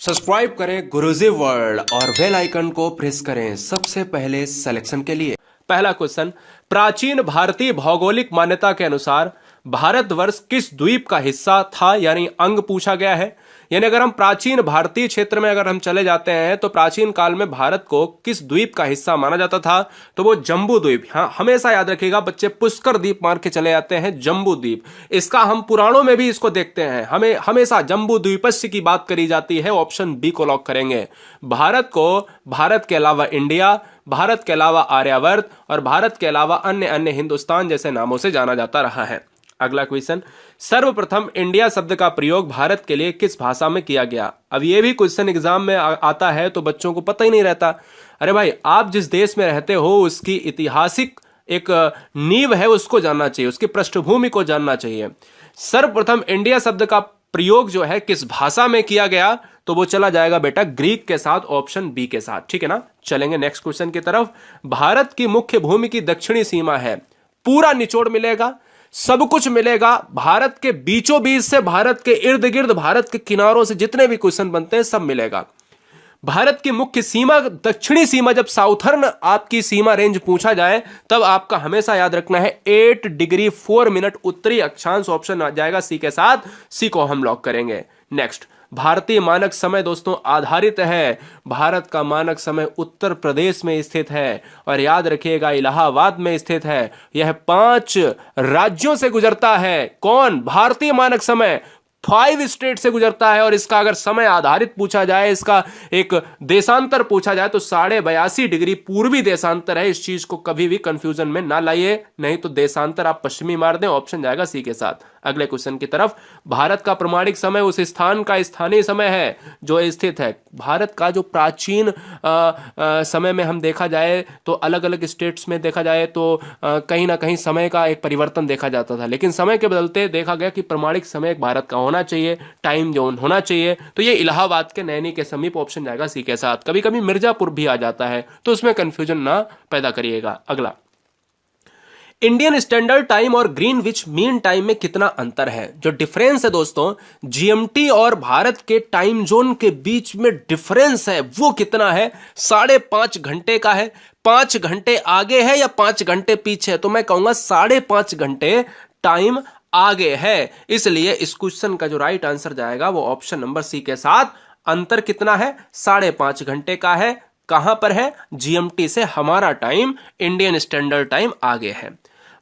Subscribe करें गुरुजी world और bell icon को प्रेस करें सबसे पहले सिलेक्शन के लिए। पहला क्वेश्चन, प्राचीन भारतीय भौगोलिक मान्यता के अनुसार भारतवर्ष किस द्वीप का हिस्सा था, यानी अंग पूछा गया है। यानी अगर हम प्राचीन भारतीय क्षेत्र में अगर हम चले जाते हैं तो प्राचीन काल में भारत को किस द्वीप का हिस्सा माना जाता था, तो वो जम्बू द्वीप। हाँ, हमेशा याद रखिएगा बच्चे, पुष्कर द्वीप मार के चले जाते हैं, जम्बू द्वीप। इसका हम पुराणों में भी इसको देखते हैं, हमें हमेशा जम्बू द्वीपस्य की बात करी जाती है। ऑप्शन बी को लॉक करेंगे। भारत को भारत के अलावा इंडिया, भारत के अलावा आर्यावर्त और भारत के अलावा अन्य अन्य हिंदुस्तान जैसे नामों से जाना जाता रहा है। अगला क्वेश्चन, सर्वप्रथम इंडिया शब्द का प्रयोग भारत के लिए किस भाषा में किया गया। अब ये भी क्वेश्चन एग्जाम में आता है तो बच्चों को पता ही नहीं रहता। अरे भाई, आप जिस देश में रहते हो उसकी ऐतिहासिक एक नींव है, उसको जानना चाहिए, उसकी पृष्ठभूमि को जानना चाहिए। सर्वप्रथम इंडिया शब्द का प्रयोग जो है किस भाषा में किया गया, तो वो चला जाएगा बेटा ग्रीक के साथ, ऑप्शन बी के साथ। ठीक है ना, चलेंगे नेक्स्ट क्वेश्चन की तरफ। भारत की मुख्य भूमि की दक्षिणी सीमा है, पूरा निचोड़ मिलेगा, सब कुछ मिलेगा, भारत के बीचों बीच से, भारत के इर्द गिर्द, भारत के किनारों से जितने भी क्वेश्चन बनते हैं सब मिलेगा। भारत की मुख्य सीमा, दक्षिणी सीमा, जब साउथर्न आपकी सीमा रेंज पूछा जाए तब आपका हमेशा याद रखना है 8 डिग्री 4 मिनट उत्तरी अक्षांश, ऑप्शन आ जाएगा सी के साथ। सी को हम लॉक करेंगे। नेक्स्ट, भारतीय मानक समय दोस्तों आधारित है। भारत का मानक समय उत्तर प्रदेश में स्थित है और याद रखिएगा इलाहाबाद में स्थित है। यह 5 राज्यों से गुजरता है। कौन? भारतीय मानक समय 5 स्टेट से गुजरता है और इसका अगर समय आधारित पूछा जाए, इसका एक देशांतर पूछा जाए तो 82.5 डिग्री पूर्वी देशांतर है। इस चीज को कभी भी कंफ्यूजन में ना लाइए, नहीं तो देशांतर आप पश्चिमी मार दें। ऑप्शन जाएगा सी के साथ। अगले क्वेश्चन की तरफ, भारत का प्रमाणिक समय उस स्थान का स्थानीय समय है जो स्थित है। भारत का जो प्राचीन समय में हम देखा जाए तो अलग अलग स्टेट्स में देखा जाए तो कहीं ना कहीं समय का एक परिवर्तन देखा जाता था, लेकिन समय के बदलते देखा गया कि प्रमाणिक समय भारत का होना चाहिए, टाइम जोन होना चाहिए। तो ये इलाहाबाद के नैनी के समीप, ऑप्शन जाएगा सी के साथ। कभी कभी मिर्जापुर भी आ जाता है तो उसमें कंफ्यूजन ना पैदा करिएगा। अगला, इंडियन स्टैंडर्ड टाइम और ग्रीनविच मीन टाइम में कितना अंतर है। जो डिफरेंस है दोस्तों, जीएमटी और भारत के टाइम जोन के बीच में डिफरेंस है, वो कितना है? 5.5 घंटे का है। 5 घंटे आगे है या 5 घंटे पीछे? तो मैं कहूंगा 5.5 घंटे टाइम आगे है। इसलिए इस क्वेश्चन का जो राइट आंसर जाएगा वो ऑप्शन नंबर सी के साथ। अंतर कितना है? 5.5 घंटे का है। कहां पर है? जीएमटी से हमारा टाइम, इंडियन स्टैंडर्ड टाइम आगे है।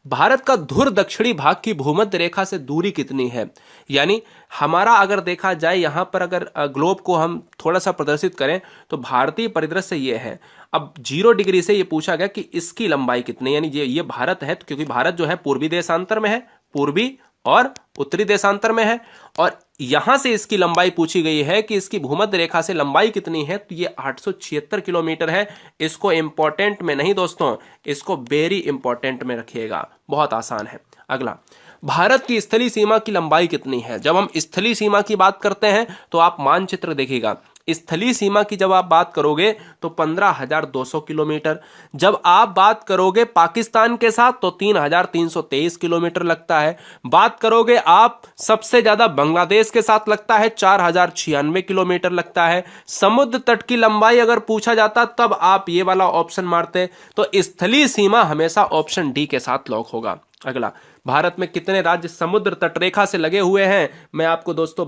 भारत का ध्रुव दक्षिणी भाग की भूमध्य रेखा से दूरी कितनी है? यानी हमारा अगर देखा जाए यहां पर अगर ग्लोब को हम थोड़ा सा प्रदर्शित करें तो भारतीय परिदृश्य ये है। अब 0 डिग्री से ये पूछा गया कि इसकी लंबाई कितनी, यानी ये भारत है, तो क्योंकि भारत जो है पूर्वी देशांतर में है, पूर्वी और उत्तरी देशांतर में है, और यहां से इसकी लंबाई पूछी गई है कि इसकी भूमध्य रेखा से लंबाई कितनी है, तो ये 876 किलोमीटर है। इसको इंपॉर्टेंट में नहीं दोस्तों, इसको वेरी इंपॉर्टेंट में रखिएगा, बहुत आसान है। अगला, भारत की स्थलीय सीमा की लंबाई कितनी है? जब हम स्थलीय सीमा की बात करते हैं तो आप मानचित्र देखिएगा, स्थलीय सीमा की जब आप बात करोगे तो 15,200 किलोमीटर। जब आप बात करोगे पाकिस्तान के साथ तो 3,323 किलोमीटर लगता है। बात करोगे आप सबसे ज्यादा बांग्लादेश के साथ लगता है, 4,096 किलोमीटर लगता है। समुद्र तट की लंबाई अगर पूछा जाता तब आप ये वाला ऑप्शन मारते, तो स्थलीय सीमा हमेशा ऑप्शन डी के साथ लॉक होगा। अगला, भारत में कितने राज्य समुद्र तट रेखा से लगे हुए हैं? मैं आपको दोस्तों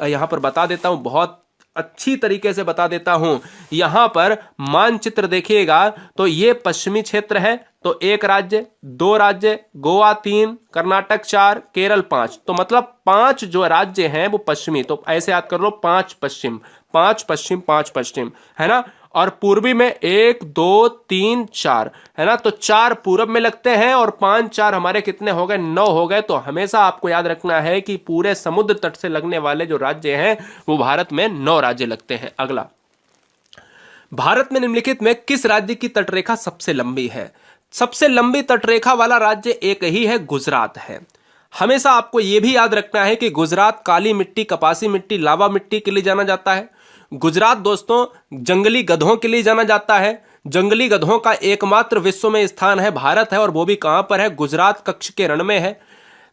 यहां पर बता देता हूं, बहुत अच्छी तरीके से बता देता हूं। यहां पर मानचित्र देखिएगा तो ये पश्चिमी क्षेत्र है, तो 1 राज्य, 2 राज्य, गोवा 3, कर्नाटक 4, केरल 5, तो मतलब 5 जो राज्य हैं वो पश्चिमी। तो ऐसे याद कर लो, 5 पश्चिम, 5 पश्चिम, 5 पश्चिम, है ना। और पूर्वी में 1 2 3 4, है ना, तो 4 पूरब में लगते हैं और 5 4 हमारे कितने हो गए? 9 हो गए। तो हमेशा आपको याद रखना है कि पूरे समुद्र तट से लगने वाले जो राज्य हैं वो भारत में 9 राज्य लगते हैं। अगला, भारत में निम्नलिखित में किस राज्य की तटरेखा सबसे लंबी है? सबसे लंबी तटरेखा वाला राज्य एक ही है, गुजरात है। हमेशा आपको यह भी याद रखना है कि गुजरात काली मिट्टी, कपासी मिट्टी, लावा मिट्टी के लिए जाना जाता है। गुजरात दोस्तों जंगली गधों के लिए जाना जाता है। जंगली गधों का एकमात्र विश्व में स्थान है भारत है, और वो भी कहां पर है? गुजरात कच्छ के रण में है।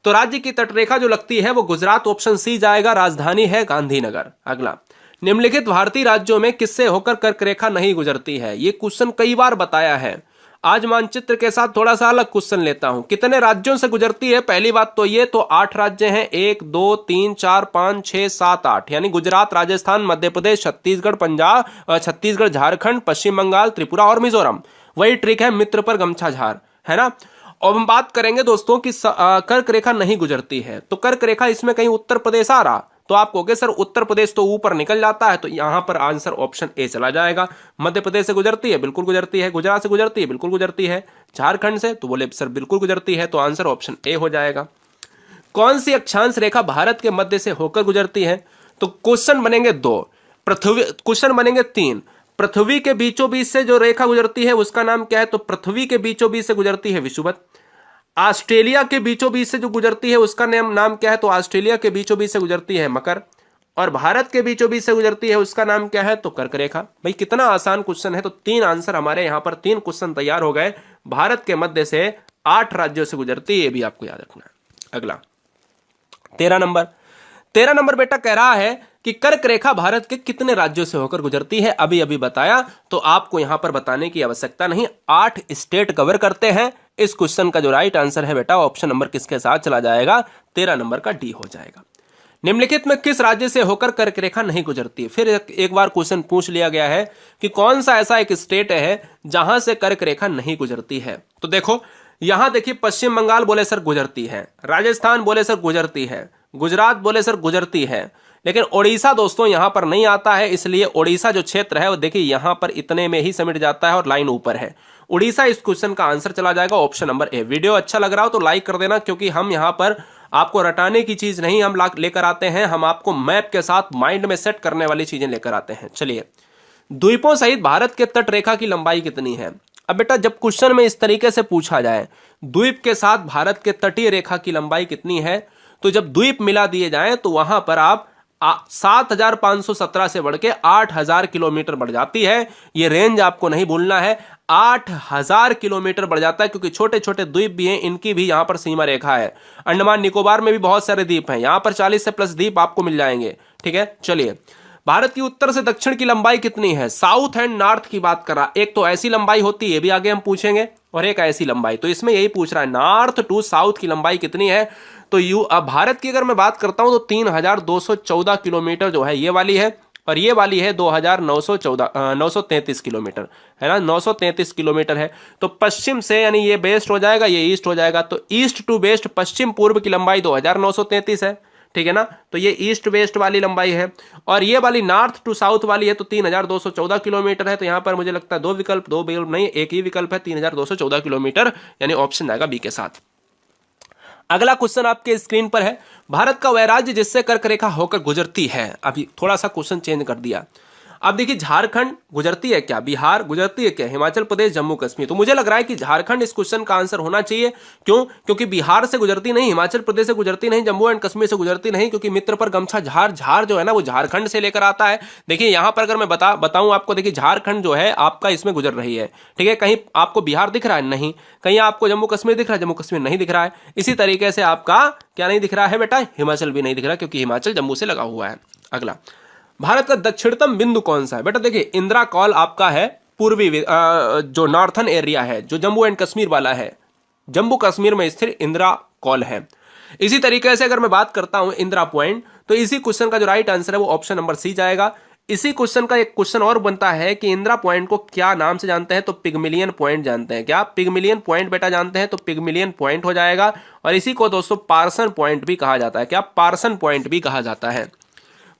तो राज्य की तटरेखा जो लगती है वो गुजरात, ऑप्शन सी जाएगा। राजधानी है गांधीनगर। अगला, निम्नलिखित भारतीय राज्यों में किससे होकर कर्क रेखा नहीं गुजरती है? ये क्वेश्चन कई बार बताया है। आज मानचित्र के साथ थोड़ा सा अलग क्वेश्चन लेता हूं। कितने राज्यों से गुजरती है? पहली बात तो ये तो 8 राज्य हैं, 1 2 3 4 5 6 7 8, यानी गुजरात, राजस्थान, मध्य प्रदेश, छत्तीसगढ़, पंजाब, छत्तीसगढ़, झारखंड, पश्चिम बंगाल, त्रिपुरा और मिजोरम। वही ट्रिक है, मित्र पर गमछा झार, है ना। और हम बात करेंगे दोस्तों कि कर्क रेखा नहीं गुजरती है, तो कर्क रेखा इसमें कहीं उत्तर प्रदेश आ रहा, तो आप कहोगे सर उत्तर प्रदेश तो ऊपर निकल जाता है, तो यहां पर आंसर ऑप्शन ए चला जाएगा। मध्य प्रदेश से गुजरती है, बिल्कुल गुजरती है। गुजरात से गुजरती है, बिल्कुल गुजरती है। झारखंड से, तो बोले सर बिल्कुल गुजरती है, तो आंसर ऑप्शन ए हो जाएगा। कौन सी अक्षांश रेखा भारत के मध्य से होकर गुजरती है? तो क्वेश्चन बनेंगे 2, पृथ्वी क्वेश्चन बनेंगे 3। पृथ्वी के बीचों बीच से जो रेखा गुजरती है उसका नाम क्या है? तो पृथ्वी के बीचों बीच से गुजरती है विषुवत। ऑस्ट्रेलिया के बीचों बीच से जो गुजरती है उसका नाम क्या है? तो ऑस्ट्रेलिया के बीचों बीच से गुजरती है मकर। और भारत के बीचों बीच से गुजरती है उसका नाम क्या है? तो कर्क रेखा। भाई कितना आसान क्वेश्चन है। तो 3 आंसर हमारे यहां पर 3 क्वेश्चन तैयार हो गए। भारत के मध्य से 8 राज्यों से गुजरती है, ये भी आपको याद रखना है। अगला 13 नंबर बेटा कह रहा है कि कर्क रेखा भारत के कितने राज्यों से होकर गुजरती है? अभी अभी बताया, तो आपको यहां पर बताने की आवश्यकता नहीं। 8 स्टेट कवर करते हैं। इस क्वेश्चन का जो राइट आंसर है बेटा, ऑप्शन नंबर किसके साथ चला जाएगा? 13 नंबर का डी हो जाएगा। निम्नलिखित में किस राज्य से होकर कर्क रेखा नहीं गुजरती है? फिर एक बार क्वेश्चन पूछ लिया गया है कि कौन सा ऐसा एक स्टेट है जहां से कर्क रेखा नहीं गुजरती है। तो देखो यहां देखिए, पश्चिम बंगाल बोले सर गुजरती है, राजस्थान बोले सर गुजरती है, गुजरात बोले सर गुजरती है, लेकिन ओडिशा दोस्तों यहां पर नहीं आता है। इसलिए ओडिशा जो क्षेत्र है वो देखिए यहां पर इतने में ही समिट जाता है और लाइन ऊपर है। उड़ीसा इस क्वेश्चन का आंसर चला जाएगा, ऑप्शन नंबर ए। वीडियो अच्छा लग रहा हो तो लाइक कर देना, क्योंकि हम यहां पर आपको रटाने की चीज नहीं हम लेकर आते हैं, हम आपको मैप के साथ माइंड में सेट करने वाली चीजें लेकर आते हैं। चलिए, द्वीपों सहित भारत के तट रेखा की लंबाई कितनी है? अब बेटा जब क्वेश्चन में इस तरीके से पूछा जाए, द्वीप के साथ भारत के तटीय रेखा की लंबाई कितनी है, तो जब द्वीप मिला दिए जाएं तो वहां पर आप 7517 से बढ़ के 8000 किलोमीटर बढ़ जाती है। ये रेंज आपको नहीं भूलना है, 8000 किलोमीटर बढ़ जाता है, क्योंकि छोटे छोटे द्वीप भी हैं, इनकी भी यहां पर सीमा रेखा है। अंडमान निकोबार में भी बहुत सारे द्वीप हैं, यहां पर 40 से प्लस द्वीप आपको मिल जाएंगे। ठीक है, चलिए, भारत की उत्तर से दक्षिण की लंबाई कितनी है? साउथ एंड नॉर्थ की बात कर रहा, एक तो ऐसी लंबाई होती है, भी आगे हम पूछेंगे, और एक ऐसी लंबाई, तो इसमें यही पूछ रहा है नॉर्थ टू साउथ की लंबाई कितनी है। तो अब भारत की अगर मैं बात करता हूं तो 3214 किलोमीटर जो है ये वाली है, और ये वाली है 933 किलोमीटर, है ना, 933 किलोमीटर है। तो पश्चिम से यानी ये वेस्ट हो जाएगा, ये ईस्ट हो जाएगा, तो ईस्ट टू वेस्ट पश्चिम पूर्व की लंबाई 2933 है। ठीक है ना, तो ये ईस्ट वेस्ट वाली लंबाई है, और ये वाली नॉर्थ टू साउथ वाली है, तो 3214 किलोमीटर है। तो यहां पर मुझे लगता है दो विकल्प नहीं, एक ही विकल्प है, 3214 किलोमीटर, यानी ऑप्शन आएगा बी के साथ। अगला क्वेश्चन आपके स्क्रीन पर है, भारत का वह राज्य जिससे कर्क रेखा होकर गुजरती है। अभी थोड़ा सा क्वेश्चन चेंज कर दिया। अब देखिए, झारखंड गुजरती है क्या? बिहार गुजरती है क्या? हिमाचल प्रदेश, जम्मू कश्मीर? तो मुझे लग रहा है कि झारखंड इस क्वेश्चन का आंसर होना चाहिए। क्यों? क्योंकि बिहार से गुजरती नहीं, हिमाचल प्रदेश से गुजरती नहीं, जम्मू एंड कश्मीर से गुजरती नहीं, क्योंकि मित्र पर गमछा झार जो है ना वो झारखंड से लेकर आता है। देखिए यहां पर अगर मैं बताऊं आपको, देखिए झारखंड जो है आपका इसमें गुजर रही है। ठीक है, कहीं आपको बिहार दिख रहा है? नहीं। कहीं आपको जम्मू कश्मीर दिख रहा है? जम्मू कश्मीर नहीं दिख रहा है। इसी तरीके से आपका क्या नहीं दिख रहा है बेटा? हिमाचल भी नहीं दिख रहा, क्योंकि हिमाचल जम्मू से लगा हुआ है। अगला, भारत का दक्षिणतम बिंदु कौन सा है? बेटा देखिए, इंदिरा कॉल आपका है पूर्वी जो नॉर्थन एरिया है, जो जम्मू एंड कश्मीर वाला है, जम्मू कश्मीर में स्थित इंदिरा कॉल है। इसी तरीके से अगर मैं बात करता हूं इंदिरा पॉइंट, तो इसी क्वेश्चन का जो राइट आंसर है वो ऑप्शन नंबर सी जाएगा। इसी क्वेश्चन का एक क्वेश्चन और बनता है कि इंदिरा पॉइंट को क्या नाम से जानते हैं? तो पिगमिलियन पॉइंट जानते हैं क्या? पिगमिलियन पॉइंट बेटा जानते हैं, तो पिगमिलियन पॉइंट हो जाएगा। और इसी को दोस्तों पार्सन पॉइंट भी कहा जाता है। क्या? पार्सन पॉइंट भी कहा जाता है।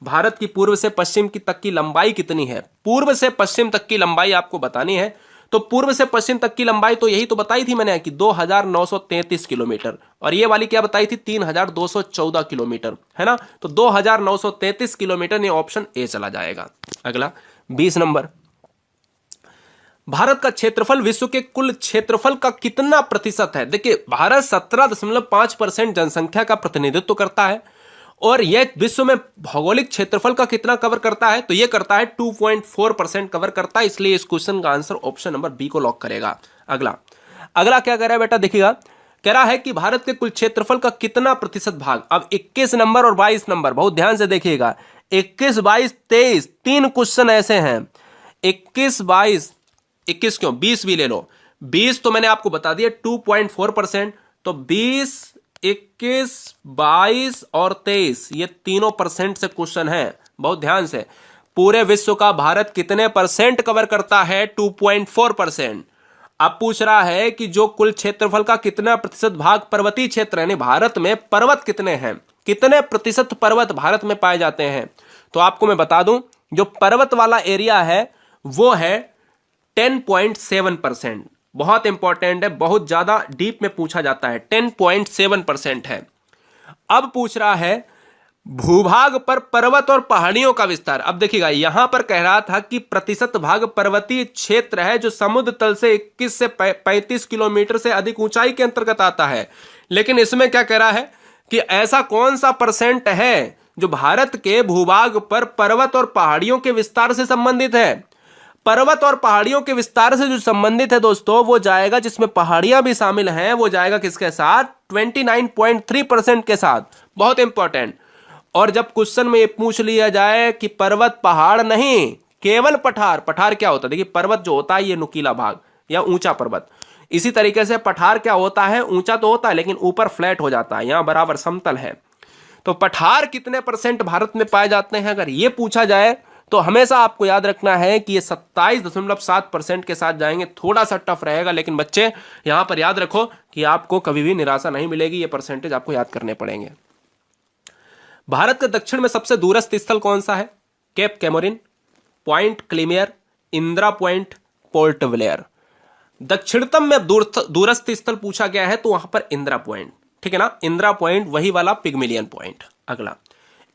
भारत की पूर्व से पश्चिम की तक की लंबाई कितनी है? पूर्व से पश्चिम तक की लंबाई आपको बतानी है। तो पूर्व से पश्चिम तक की लंबाई तो यही तो बताई थी मैंने कि 2933 किलोमीटर, और ये वाली क्या बताई थी? 3214 किलोमीटर, है ना। तो 2933 किलोमीटर, ये ऑप्शन ए चला जाएगा। अगला 20 नंबर, भारत का क्षेत्रफल विश्व के कुल क्षेत्रफल का कितना प्रतिशत है? देखिए, भारत 17.5% जनसंख्या का प्रतिनिधित्व करता है, और यह विश्व में भौगोलिक क्षेत्रफल का कितना कवर करता है? तो यह करता है 2.4% कवर करता है। इसलिए इस क्वेश्चन का आंसर ऑप्शन नंबर बी को लॉक करेगा। अगला क्या कह रहा है बेटा? देखिएगा, कह रहा है कि भारत के कुल क्षेत्रफल का कितना प्रतिशत भाग। अब 21 नंबर और 22 नंबर बहुत ध्यान से देखिएगा। 21, 22, 23 तीन क्वेश्चन ऐसे हैं। 21, 22, 21 क्यों, 20 भी ले लो। 20 तो मैंने आपको बता दिया 2.4%, तो 20, 21, 22 और 23 ये तीनों परसेंट से क्वेश्चन है। बहुत ध्यान से, पूरे विश्व का भारत कितने परसेंट कवर करता है? 2.4%। अब पूछ रहा है कि जो कुल क्षेत्रफल का कितना प्रतिशत भाग पर्वतीय क्षेत्र यानी भारत में पर्वत कितने हैं, कितने प्रतिशत पर्वत भारत में पाए जाते हैं। तो आपको मैं बता दूं, जो पर्वत वाला एरिया है वो है 10.7%। बहुत इंपॉर्टेंट है, बहुत ज्यादा डीप में पूछा जाता है, 10.7% है। अब पूछ रहा है भूभाग पर पर्वत और पहाड़ियों का विस्तार। अब देखिएगा, यहां पर कह रहा था कि प्रतिशत भाग पर्वतीय क्षेत्र है जो समुद्र तल से 21 से 35 किलोमीटर से अधिक ऊंचाई के अंतर्गत आता है। लेकिन इसमें क्या कह रहा है कि ऐसा कौन सा परसेंट है जो भारत के भूभाग पर पर्वत और पहाड़ियों के विस्तार से संबंधित है। पर्वत और पहाड़ियों के विस्तार से जो संबंधित है दोस्तों, वो जाएगा, जिसमें पहाड़ियां भी शामिल हैं, वो जाएगा किसके साथ? 29.3% के साथ। बहुत इंपॉर्टेंट। और जब क्वेश्चन में ये पूछ लिया जाए कि पर्वत पहाड़ नहीं, केवल पठार। पठार क्या होता है? देखिए, पर्वत जो होता है ये नुकीला भाग या ऊंचा पर्वत। इसी तरीके से पठार क्या होता है? ऊंचा तो होता है लेकिन ऊपर फ्लैट हो जाता है, यहां बराबर समतल है। तो पठार कितने परसेंट भारत में पाए जाते हैं, अगर ये पूछा जाए तो हमेशा आपको याद रखना है कि ये 27.7% के साथ जाएंगे। थोड़ा सा टफ रहेगा, लेकिन बच्चे यहां पर याद रखो कि आपको कभी भी निराशा नहीं मिलेगी, ये परसेंटेज आपको याद करने पड़ेंगे। भारत के दक्षिण में सबसे दूरस्थ स्थल कौन सा है? Cape Comorin, Point Calimere, Indira Point, Port Blair. दक्षिणतम में दूरस्थ स्थल पूछा गया है तो वहां पर इंदिरा पॉइंट, ठीक है ना, इंदिरा पॉइंट, वही वाला पिग्मिलियन पॉइंट। अगला,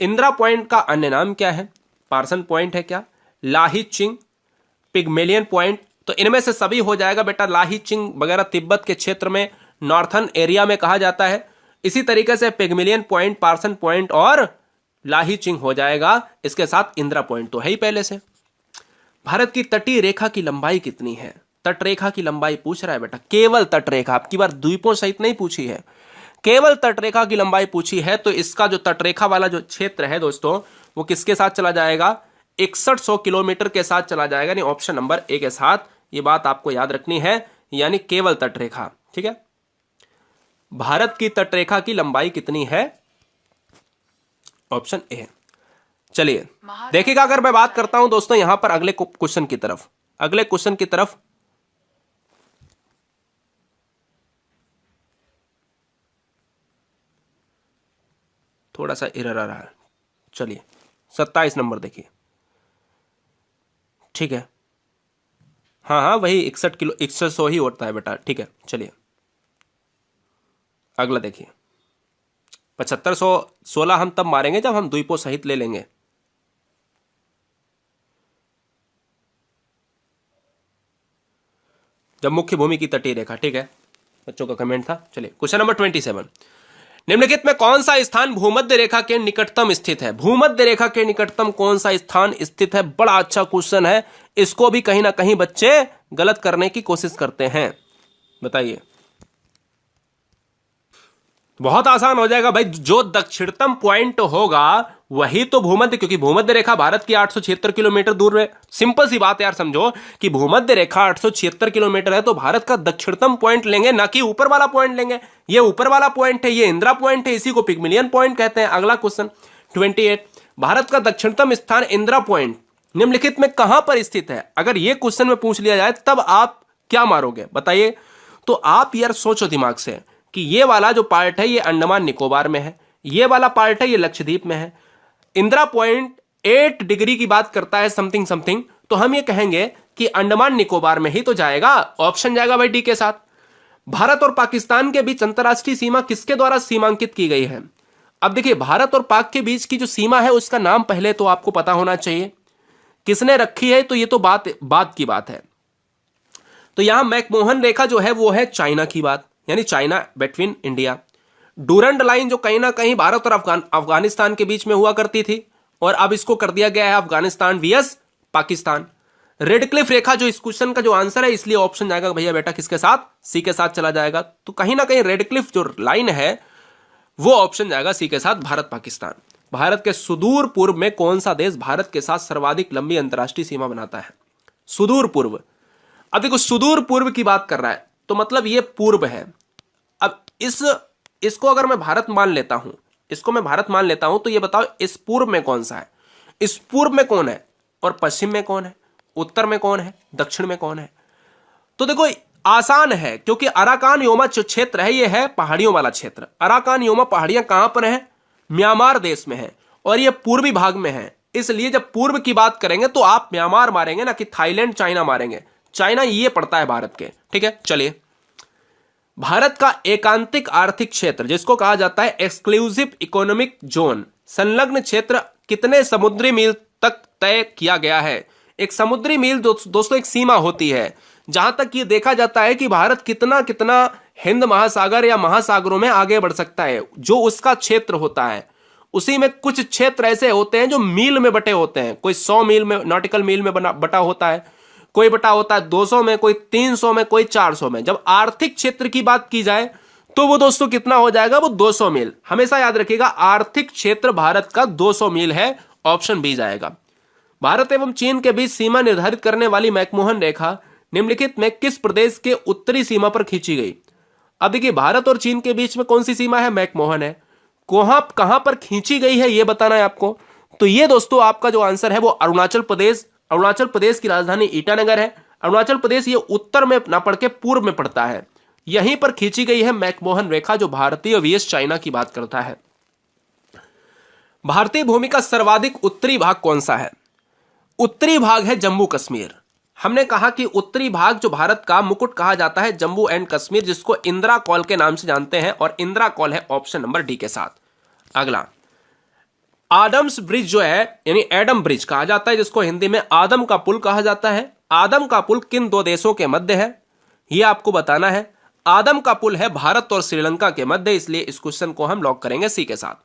इंदिरा पॉइंट का अन्य नाम क्या है? पार्सन पॉइंट है क्या, लाही चिंग, पिग्मेलियन पॉइंट? तो इनमें से सभी हो जाएगा बेटा। लाही चिंग वगैरह तिब्बत के क्षेत्र में, नॉर्थन एरिया में कहा जाता है। इसी तरीके से पिग्मेलियन पॉइंट, पार्सन पॉइंट और लाही चिंग हो जाएगा। इसके साथ इंदिरा पॉइंट तो है ही पहले से। भारत की तटीय रेखा की लंबाई कितनी है? तटरेखा की लंबाई पूछ रहा है बेटा, केवल तटरेखा, आपकी बार द्वीपों सहित नहीं पूछी है, केवल तटरेखा की लंबाई पूछी है। तो इसका जो तटरेखा वाला जो क्षेत्र है दोस्तों, वो किसके साथ चला जाएगा? 6100 किलोमीटर के साथ चला जाएगा, यानी ऑप्शन नंबर ए के साथ। ये बात आपको याद रखनी है, यानी केवल तटरेखा, ठीक है। भारत की तटरेखा की लंबाई कितनी है? Option A. चलिए देखिएगा, अगर मैं बात करता हूं दोस्तों यहां पर अगले क्वेश्चन की तरफ, अगले क्वेश्चन की तरफ, थोड़ा सा एरर आ रहा है। चलिए 27 नंबर देखिए, ठीक है। हाँ हाँ, वही 6100 ही होता है बेटा, ठीक है। चलिए अगला देखिए, 7516 हम तब मारेंगे जब हम द्वीपों सहित ले लेंगे। जब मुख्य भूमि की तटीय रेखा, ठीक है, बच्चों का कमेंट था। चलिए क्वेश्चन नंबर 27, निम्नलिखित में कौन सा स्थान भूमध्य रेखा के निकटतम स्थित है? भूमध्य रेखा के निकटतम कौन सा स्थान स्थित है? बड़ा अच्छा क्वेश्चन है, इसको भी कहीं ना कहीं बच्चे गलत करने की कोशिश करते हैं, बताइए। बहुत आसान हो जाएगा भाई, जो दक्षिणतम पॉइंट होगा वही तो भूमध्य, क्योंकि भूमध्य रेखा भारत की 876 किलोमीटर दूर है। सिंपल सी बात है यार, समझो कि भूमध्य रेखा 876 किलोमीटर है, तो भारत का दक्षिणतम पॉइंट लेंगे, ना कि ऊपर वाला पॉइंट लेंगे। ये ऊपर वाला पॉइंट है, ये इंदिरा पॉइंट है, इसी को पिग्मिलियन पॉइंट कहते हैं। अगला क्वेश्चन 28, भारत का दक्षिणतम स्थान इंदिरा पॉइंट निम्नलिखित में कहां पर स्थित है? अगर ये क्वेश्चन में पूछ लिया जाए तब आप क्या मारोगे बताइए? तो आप यार सोचो दिमाग से कि ये वाला जो पार्ट है ये अंडमान निकोबार में है, ये वाला पार्ट है ये लक्षद्वीप में है। इंदिरा पॉइंट 8 डिग्री की बात करता है, समथिंग समथिंग, तो हम ये कहेंगे कि अंडमान निकोबार में ही तो जाएगा, ऑप्शन जाएगा भाई डी के साथ। भारत और पाकिस्तान के बीच अंतरराष्ट्रीय सीमा किसके द्वारा सीमांकित की गई है? अब देखिए, भारत और पाक के बीच की जो सीमा है उसका नाम पहले तो आपको पता होना चाहिए, किसने रखी है, तो ये तो बात की बात है। तो यहां मैकमोहन रेखा जो है वो है चाइना की बात, यानी China between India. Durand line जो कहीं ना कहीं भारत और अफगानिस्तान के बीच में हुआ करती थी, और अब इसको कर दिया गया है Afghanistan vs Pakistan. Radcliffe रेखा जो इस क्वेश्चन का जो आंसर है, इसलिए ऑप्शन जाएगा भैया बेटा किसके साथ? सी के साथ चला जाएगा। तो कहीं ना कहीं रेड क्लिफ जो लाइन है वो ऑप्शन जाएगा सी के साथ, भारत पाकिस्तान। भारत के सुदूर पूर्व में कौन सा देश भारत के साथ सर्वाधिक लंबी अंतर्राष्ट्रीय सीमा बनाता है? सुदूर पूर्व। अब देखो सुदूर पूर्व की बात कर रहा है तो मतलब ये पूर्व है। अब इसको अगर मैं भारत मान लेता हूं, इसको मैं भारत मान लेता हूं, तो ये बताओ इस पूर्व में कौन सा है? इस पूर्व में कौन है और पश्चिम में कौन है, उत्तर में कौन है, दक्षिण में कौन है? तो देखो आसान है, क्योंकि अराकान योमा जो क्षेत्र है ये है पहाड़ियों वाला क्षेत्र। अराकान योमा पहाड़ियां कहां पर है? म्यांमार देश में है और ये पूर्वी भाग में है। इसलिए जब पूर्व की बात करेंगे तो आप म्यांमार मारेंगे, ना कि थाईलैंड चाइना मारेंगे। चाइना ये पड़ता है भारत के। ठीक है, चलिए। भारत का एकांतिक आर्थिक क्षेत्र जिसको कहा जाता है एक्सक्लूसिव इकोनॉमिक जोन, संलग्न क्षेत्र कितने समुद्री मील तक तय किया गया है? एक समुद्री मील दोस्तों एक सीमा होती है जहां तक ये देखा जाता है कि भारत कितना कितना हिंद महासागर या महासागरों में आगे बढ़ सकता है। जो उसका क्षेत्र होता है उसी में कुछ क्षेत्र ऐसे होते हैं जो मील में बटे होते हैं। कोई 100 मील में, नॉटिकल मील में बटा होता है, कोई बटा होता है 200 में, कोई 300 में, कोई 400 में। जब आर्थिक क्षेत्र की बात की जाए तो वो दोस्तों कितना हो जाएगा? वो 200 मील। हमेशा याद रखिएगा आर्थिक क्षेत्र भारत का 200 मील है। ऑप्शन बी जाएगा। भारत एवं चीन के बीच सीमा निर्धारित करने वाली मैकमोहन रेखा निम्नलिखित में किस प्रदेश के उत्तरी सीमा पर खींची गई? अब देखिए भारत और चीन के बीच में कौन सी सीमा है? मैकमोहन है। कहां पर खींची गई है ये बताना है आपको। तो ये दोस्तों आपका जो आंसर है वो अरुणाचल प्रदेश। अरुणाचल प्रदेश की राजधानी ईटानगर है। अरुणाचल प्रदेश ये उत्तर में ना पड़ के पूर्व में पड़ता है। यहीं पर खींची गई है मैकमोहन रेखा जो भारतीय वीएस चाइना की बात करता है। भारतीय भूमि का सर्वाधिक उत्तरी भाग कौन सा है? उत्तरी भाग है जम्मू कश्मीर। हमने कहा कि उत्तरी भाग जो भारत का मुकुट कहा जाता है जम्मू एंड कश्मीर, जिसको इंदिरा कॉल के नाम से जानते हैं, और इंदिरा कॉल है ऑप्शन नंबर डी के साथ। अगला आदम्स ब्रिज जो है यानी एडम ब्रिज कहा जाता है, जिसको हिंदी में आदम का पुल कहा जाता है। आदम का पुल किन दो देशों के मध्य है यह आपको बताना है। आदम का पुल है भारत और श्रीलंका के मध्य, इसलिए इस क्वेश्चन को हम लॉक करेंगे सी के साथ।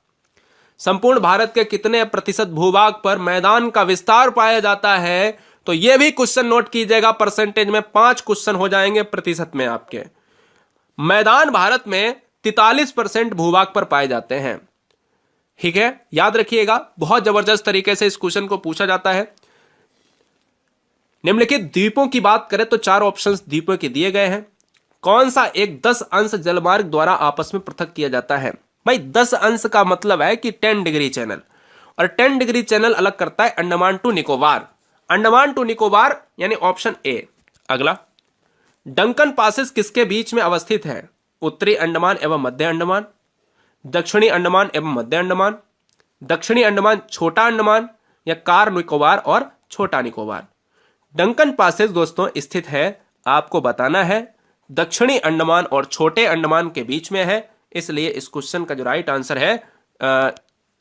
संपूर्ण भारत के कितने प्रतिशत भूभाग पर मैदान का विस्तार पाया जाता है? तो यह भी क्वेश्चन नोट कीजिएगा, परसेंटेज में 5 क्वेश्चन हो जाएंगे प्रतिशत में आपके। मैदान भारत में 43% भूभाग पर पाए जाते हैं। ठीक है, याद रखिएगा, बहुत जबरदस्त तरीके से इस क्वेश्चन को पूछा जाता है। निम्नलिखित द्वीपों की बात करें तो 4 ऑप्शंस द्वीपों के दिए गए हैं। कौन सा एक 10 अंश जलमार्ग द्वारा आपस में पृथक किया जाता है? भाई 10 अंश का मतलब है कि 10 डिग्री चैनल, और 10 डिग्री चैनल अलग करता है अंडमान टू निकोबार। अंडमान टू निकोबार यानी ऑप्शन ए। अगला डंकन पासेस किसके बीच में अवस्थित है? उत्तरी अंडमान एवं मध्य अंडमान, दक्षिणी अंडमान एवं मध्य अंडमान, दक्षिणी अंडमान छोटा अंडमान, या कार निकोबार और छोटा निकोबार। डंकन पासेस दोस्तों स्थित है, आपको बताना है, दक्षिणी अंडमान और छोटे अंडमान के बीच में है। इसलिए इस क्वेश्चन का जो राइट आंसर है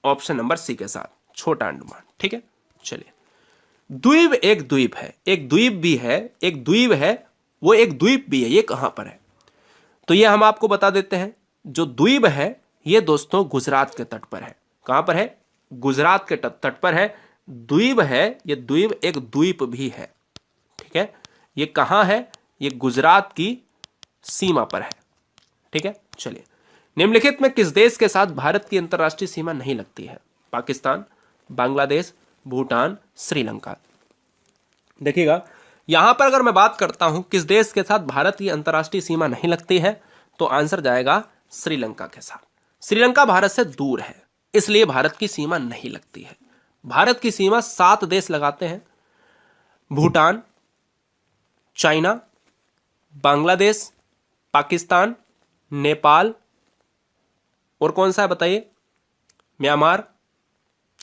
ऑप्शन नंबर सी के साथ, छोटा अंडमान। ठीक है, चलिए। द्वीप एक द्वीप है, एक द्वीप भी है, एक द्वीप है, वो एक द्वीप भी है, ये कहां पर है? तो ये हम आपको बता देते हैं। जो द्वीप है ये दोस्तों गुजरात के तट पर है। कहां पर है? गुजरात के तट पर है। द्वीप है, ये द्वीप एक द्वीप भी है। ठीक है, ये कहां है? ये गुजरात की सीमा पर है। ठीक है, चलिए। निम्नलिखित में किस देश के साथ भारत की अंतरराष्ट्रीय सीमा नहीं लगती है? पाकिस्तान, बांग्लादेश, भूटान, श्रीलंका। देखिएगा यहां पर अगर मैं बात करता हूं किस देश के साथ भारत की अंतरराष्ट्रीय सीमा नहीं लगती है, तो आंसर जाएगा श्रीलंका के साथ। श्रीलंका भारत से दूर है, इसलिए भारत की सीमा नहीं लगती है। भारत की सीमा 7 देश लगाते हैं: भूटान, चाइना, बांग्लादेश, पाकिस्तान, नेपाल, और कौन सा है बताइए? म्यांमार,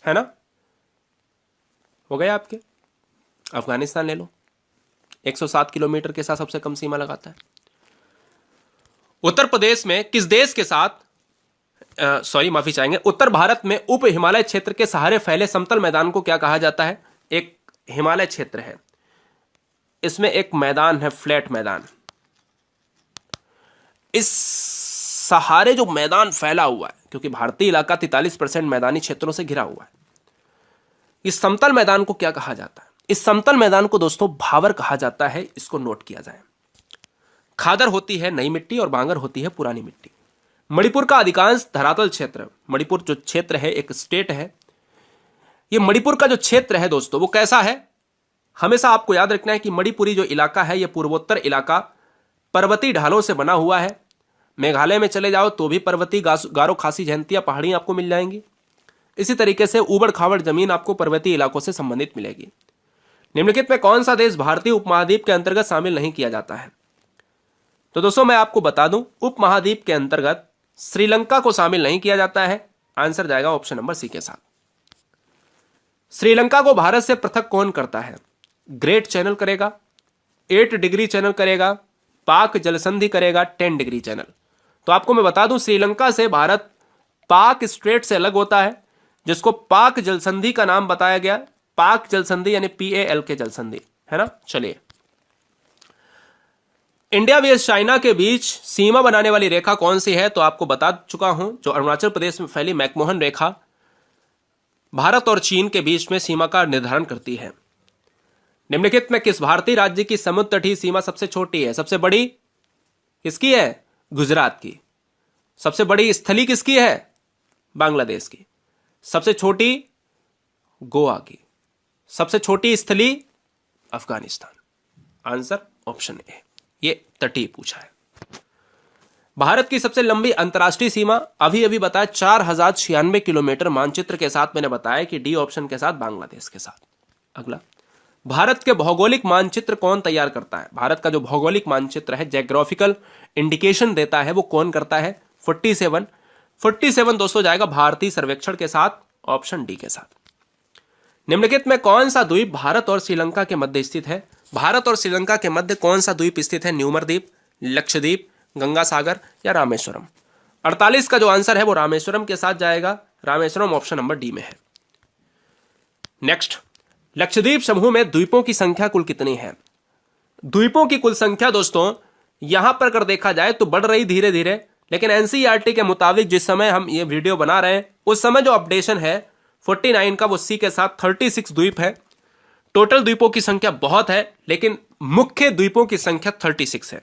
है ना? हो गए आपके। अफगानिस्तान ले लो, 107 किलोमीटर के साथ सबसे कम सीमा लगाता है। उत्तर प्रदेश में किस देश के साथ माफी चाहेंगे, उत्तर भारत में उप हिमालय क्षेत्र के सहारे फैले समतल मैदान को क्या कहा जाता है? एक हिमालय क्षेत्र है, इसमें एक मैदान है, फ्लैट मैदान। इस सहारे जो मैदान फैला हुआ है, क्योंकि भारतीय इलाका 43% मैदानी क्षेत्रों से घिरा हुआ है, इस समतल मैदान को क्या कहा जाता है? इस समतल मैदान को दोस्तों भावर कहा जाता है। इसको नोट किया जाए। खादर होती है नई मिट्टी और बांगर होती है पुरानी मिट्टी। मणिपुर का अधिकांश धरातल क्षेत्र, मणिपुर जो क्षेत्र है एक स्टेट है, ये मणिपुर का जो क्षेत्र है दोस्तों वो कैसा है? हमेशा आपको याद रखना है कि मणिपुरी जो इलाका है ये पूर्वोत्तर इलाका पर्वतीय ढालों से बना हुआ है। मेघालय में चले जाओ तो भी पर्वतीय गारो खासी जयंतिया पहाड़ी आपको मिल जाएंगी। इसी तरीके से ऊबड़ खाबड़ जमीन आपको पर्वतीय इलाकों से संबंधित मिलेगी। निम्नलिखित में कौन सा देश भारतीय उपमहाद्वीप के अंतर्गत शामिल नहीं किया जाता है? तो दोस्तों मैं आपको बता दूं, उपमहाद्वीप के अंतर्गत श्रीलंका को शामिल नहीं किया जाता है। आंसर जाएगा ऑप्शन नंबर सी के साथ। श्रीलंका को भारत से पृथक कौन करता है? ग्रेट चैनल करेगा, 8 डिग्री चैनल करेगा, पाक जलसंधि करेगा, 10 डिग्री चैनल। तो आपको मैं बता दूं श्रीलंका से भारत पाक स्ट्रेट से अलग होता है, जिसको पाक जलसंधि का नाम बताया गया। पाक जलसंधि यानी PAL के जलसंधि, है ना। चलिए, इंडिया वर्सेस चाइना के बीच सीमा बनाने वाली रेखा कौन सी है? तो आपको बता चुका हूं, जो अरुणाचल प्रदेश में फैली मैकमोहन रेखा भारत और चीन के बीच में सीमा का निर्धारण करती है। निम्नलिखित में किस भारतीय राज्य की समुद्र तटीय सीमा सबसे छोटी है? सबसे बड़ी किसकी है? गुजरात की। सबसे बड़ी स्थली किसकी है? बांग्लादेश की। सबसे छोटी गोवा की। सबसे छोटी स्थली अफगानिस्तान। आंसर ऑप्शन ए, ये तटीय पूछा है। भारत की सबसे लंबी अंतर्राष्ट्रीय सीमा अभी अभी बताया 4096 किलोमीटर मानचित्र के साथ मैंने बताया कि डी ऑप्शन के साथ बांग्लादेश के साथ। अगला, भारत के भौगोलिक मानचित्र कौन तैयार करता है? भारत का जो भौगोलिक मानचित्र है, ज्योग्राफिकल इंडिकेशन देता है, वो कौन करता है? 47 दोस्तों जाएगा भारतीय सर्वेक्षण के साथ, ऑप्शन डी के साथ। निम्नलिखित में कौन सा द्वीप भारत और श्रीलंका के मध्य स्थित है? भारत और श्रीलंका के मध्य कौन सा द्वीप स्थित है? न्यूमर द्वीप, लक्षद्वीप, गंगा सागर या रामेश्वरम? 48 का जो आंसर है वो रामेश्वरम के साथ जाएगा। रामेश्वरम ऑप्शन नंबर डी में है। नेक्स्ट, लक्षद्वीप समूह में द्वीपों की संख्या कुल कितनी है? द्वीपों की कुल संख्या दोस्तों यहां पर अगर देखा जाए तो बढ़ रही धीरे धीरे, लेकिन एनसीईआरटी के मुताबिक जिस समय हम ये वीडियो बना रहे हैं उस समय जो अपडेशन है 49 का वो सी के साथ 36 द्वीप है। टोटल द्वीपों की संख्या बहुत है, लेकिन मुख्य द्वीपों की संख्या 36 है।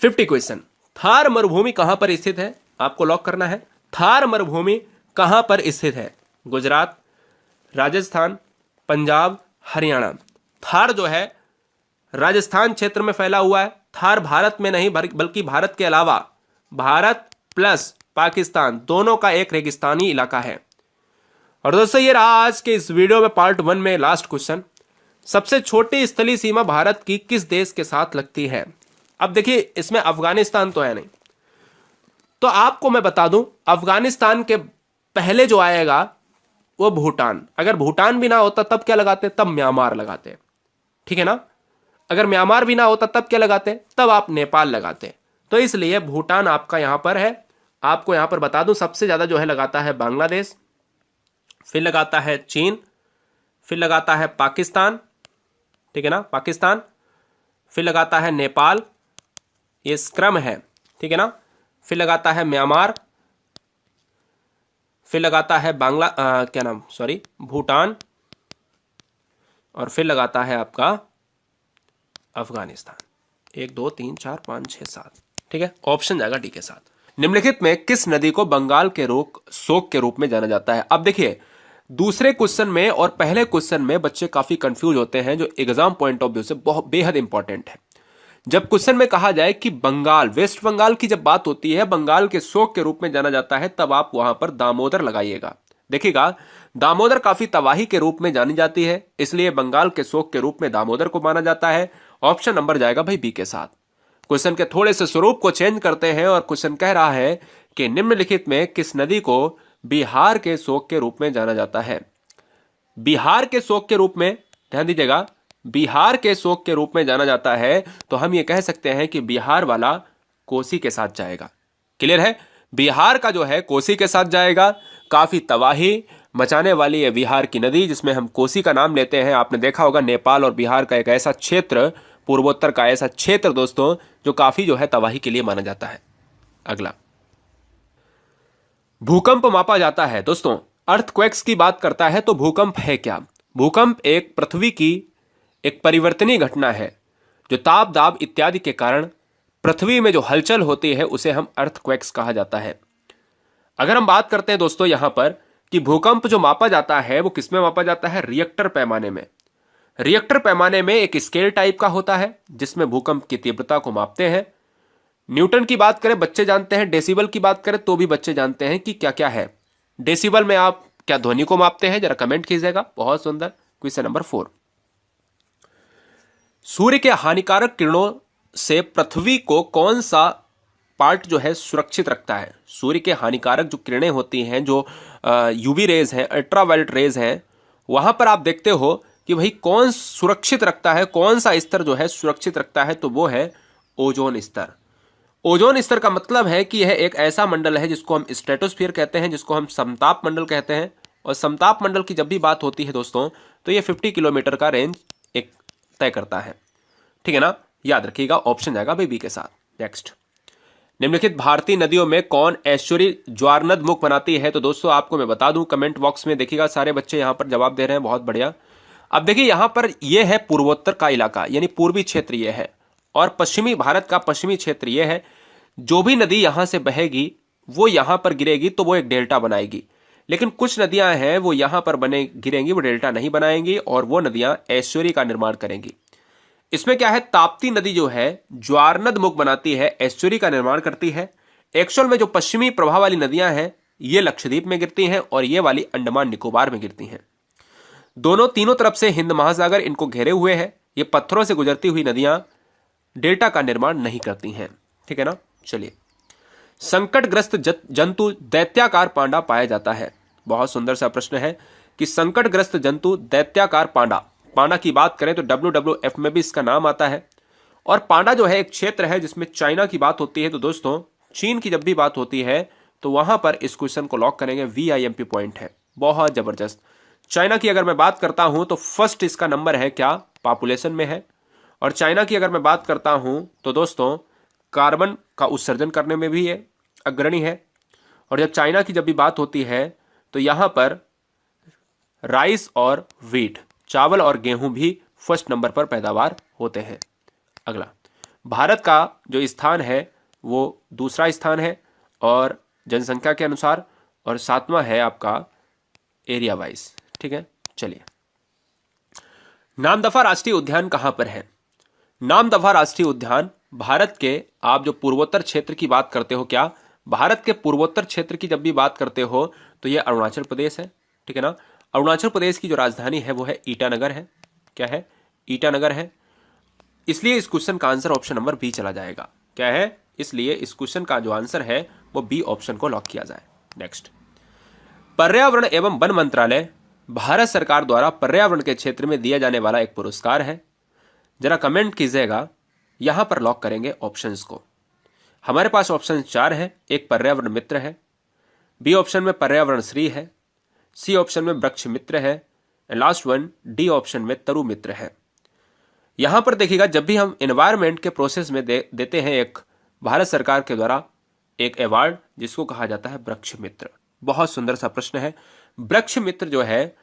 50 क्वेश्चन, थार मरुभूमि कहां पर स्थित है? आपको लॉक करना है। थार मरुभूमि कहां पर स्थित है? गुजरात, राजस्थान, पंजाब, हरियाणा। थार जो है राजस्थान क्षेत्र में फैला हुआ है। थार भारत में नहीं बल्कि भारत के अलावा भारत प्लस पाकिस्तान दोनों का एक रेगिस्तानी इलाका है। और दोस्तों ये रहा आज के इस वीडियो में पार्ट 1 में लास्ट क्वेश्चन। सबसे छोटी स्थलीय सीमा भारत की किस देश के साथ लगती है? अब देखिए इसमें अफगानिस्तान तो है नहीं, तो आपको मैं बता दूं अफगानिस्तान के पहले जो आएगा वो भूटान। अगर भूटान भी ना होता तब क्या लगाते? तब म्यांमार लगाते, ठीक है ना। अगर म्यांमार भी ना होता तब क्या लगाते? तब आप नेपाल लगाते। तो इसलिए भूटान आपका यहां पर है। आपको यहां पर बता दूं सबसे ज्यादा जो है लगाता है बांग्लादेश, फिर लगाता है चीन, फिर लगाता है पाकिस्तान, ठीक है ना, पाकिस्तान, फिर लगाता है नेपाल, ये क्रम है, ठीक है ना, फिर लगाता है म्यांमार, फिर लगाता है भूटान, और फिर लगाता है आपका अफगानिस्तान। 1 2 3 4 5 6 7, ठीक है। ऑप्शन जाएगा डी के साथ। निम्नलिखित में किस नदी को बंगाल के शोक के रूप में जाना जाता है? अब देखिए दूसरे क्वेश्चन में और पहले क्वेश्चन में बच्चे काफी कंफ्यूज होते हैं, जो एग्जाम पॉइंट ऑफ व्यू से बहुत बेहद इंपॉर्टेंट है। जब क्वेश्चन में कहा जाए कि बंगाल, वेस्ट बंगाल की जब बात होती है बंगाल के शोक के रूप में जाना जाता है, तब आप वहां पर दामोदर लगाइएगा। देखिएगा दामोदर काफी तबाही के रूप में जानी जाती है, इसलिए बंगाल के शोक के रूप में दामोदर को माना जाता है। ऑप्शन नंबर जाएगा भाई बी के साथ। क्वेश्चन के थोड़े से स्वरूप को चेंज करते हैं और क्वेश्चन कह रहा है कि निम्नलिखित में किस नदी को बिहार के शोक के रूप में जाना जाता है? बिहार के शोक के रूप में, ध्यान दीजिएगा, बिहार के शोक के रूप में जाना जाता है, तो हम ये कह सकते हैं कि बिहार वाला कोसी के साथ जाएगा। क्लियर है? बिहार का जो है कोसी के साथ जाएगा। काफी तबाही मचाने वाली है बिहार की नदी, जिसमें हम कोसी का नाम लेते हैं। आपने देखा होगा नेपाल और बिहार का एक ऐसा क्षेत्र, पूर्वोत्तर का ऐसा क्षेत्र दोस्तों, जो काफी जो है तबाही के लिए माना जाता है। अगला, भूकंप मापा जाता है दोस्तों, अर्थक्वेक्स की बात करता है, तो भूकंप है क्या? भूकंप एक पृथ्वी की एक परिवर्तनीय घटना है जो ताप, दाब इत्यादि के कारण पृथ्वी में जो हलचल होती है उसे हम अर्थक्वेक्स कहा जाता है। अगर हम बात करते हैं दोस्तों यहां पर कि भूकंप जो मापा जाता है वो किसमें मापा जाता है, रिएक्टर पैमाने में। रिएक्टर पैमाने में एक स्केल टाइप का होता है जिसमें भूकंप की तीव्रता को मापते हैं। न्यूटन की बात करें बच्चे जानते हैं, डेसिबल की बात करें तो भी बच्चे जानते हैं कि क्या क्या है। डेसिबल में आप क्या ध्वनि को मापते हैं, जरा कमेंट कीजिएगा। बहुत सुंदर। क्वेश्चन नंबर 4, सूर्य के हानिकारक किरणों से पृथ्वी को कौन सा पार्ट जो है सुरक्षित रखता है। सूर्य के हानिकारक जो किरणें होती हैं, जो यूवी रेज हैं, अल्ट्रावायलेट रेज हैं, वहां पर आप देखते हो कि भाई कौन सुरक्षित रखता है, कौन सा स्तर जो है सुरक्षित रखता है, तो वो है ओजोन स्तर। ओजोन स्तर का मतलब है कि यह एक ऐसा मंडल है जिसको हम स्ट्रेटोस्फीयर कहते हैं, जिसको हम समताप मंडल कहते हैं। और समताप मंडल की जब भी बात होती है दोस्तों तो ये 50 किलोमीटर का रेंज एक तय करता है। ठीक है ना, याद रखिएगा, ऑप्शन जाएगा बी के साथ। नेक्स्ट, निम्नलिखित भारतीय नदियों में कौन एस्चुरी ज्वारनद मुख बनाती है। तो दोस्तों आपको मैं बता दूं, कमेंट बॉक्स में देखिएगा, सारे बच्चे यहां पर जवाब दे रहे हैं, बहुत बढ़िया। अब देखिए यहां पर यह है पूर्वोत्तर का इलाका, यानी पूर्वी क्षेत्र यह है, और पश्चिमी भारत का पश्चिमी क्षेत्र यह है। जो भी नदी यहां से बहेगी वो यहां पर गिरेगी तो वो एक डेल्टा बनाएगी, लेकिन कुछ नदियां हैं वो यहां पर बने गिरेंगी, वो डेल्टा नहीं बनाएंगी, और वो नदियां एस्चुरी का निर्माण करेंगी। इसमें क्या है, ताप्ती नदी जो है ज्वारनद मुख बनाती है, एस्चुरी का निर्माण करती है। एक्चुअल में जो पश्चिमी प्रवाह वाली नदियां हैं ये लक्षद्वीप में गिरती हैं और ये वाली अंडमान निकोबार में गिरती हैं। दोनों तीनों तरफ से हिंद महासागर इनको घेरे हुए है। ये पत्थरों से गुजरती हुई नदियां डेल्टा का निर्माण नहीं करती हैं। ठीक है ना, चलिए। संकटग्रस्त जंतु दैत्याकार पांडा पाया जाता है। बहुत सुंदर सा प्रश्न है कि संकटग्रस्त जंतु दैत्याकार पांडा, पांडा की बात करें तो WWF में भी इसका नाम आता है। और पांडा जो है एक क्षेत्र है जिसमें चाइना की बात होती है। तो दोस्तों चीन की जब भी बात होती है तो वहां पर इस क्वेश्चन को लॉक करेंगे, VIMP पॉइंट है, बहुत जबरदस्त। चाइना की अगर मैं बात करता हूं तो फर्स्ट इसका नंबर है क्या, पॉपुलेशन में है। और चाइना की अगर मैं बात करता हूं तो दोस्तों कार्बन का उत्सर्जन करने में भी ये अग्रणी है। और जब चाइना की जब भी बात होती है तो यहां पर राइस और व्हीट, चावल और गेहूं भी फर्स्ट नंबर पर पैदावार होते हैं। अगला, भारत का जो स्थान है वो दूसरा स्थान है और जनसंख्या के अनुसार, और सातवां है आपका एरिया वाइज। ठीक है, चलिए। नामदफा राष्ट्रीय उद्यान कहां पर है। नामदफा राष्ट्रीय उद्यान भारत के, आप जो पूर्वोत्तर क्षेत्र की बात करते हो, क्या भारत के पूर्वोत्तर क्षेत्र की जब भी बात करते हो तो ये अरुणाचल प्रदेश है। ठीक है ना, अरुणाचल प्रदेश की जो राजधानी है वो है ईटानगर है। क्या है, ईटानगर है। इसलिए इस क्वेश्चन का आंसर ऑप्शन नंबर बी चला जाएगा। क्या है, इसलिए इस क्वेश्चन का जो आंसर है वो बी ऑप्शन को लॉक किया जाए। नेक्स्ट, पर्यावरण एवं वन मंत्रालय भारत सरकार द्वारा पर्यावरण के क्षेत्र में दिया जाने वाला एक पुरस्कार है। जरा कमेंट कीजिएगा, यहां पर लॉक करेंगे ऑप्शंस को। हमारे पास ऑप्शन 4 है। एक पर्यावरण मित्र है, बी ऑप्शन में पर्यावरण श्री है, सी ऑप्शन में वृक्ष मित्र है, लास्ट वन डी ऑप्शन में तरु मित्र है। यहां पर देखिएगा, जब भी हम एनवायरमेंट के प्रोसेस में देते हैं एक भारत सरकार के द्वारा एक अवार्ड जिसको कहा जाता है वृक्ष मित्र। बहुत सुंदर सा प्रश्न है। वृक्ष मित्र जो है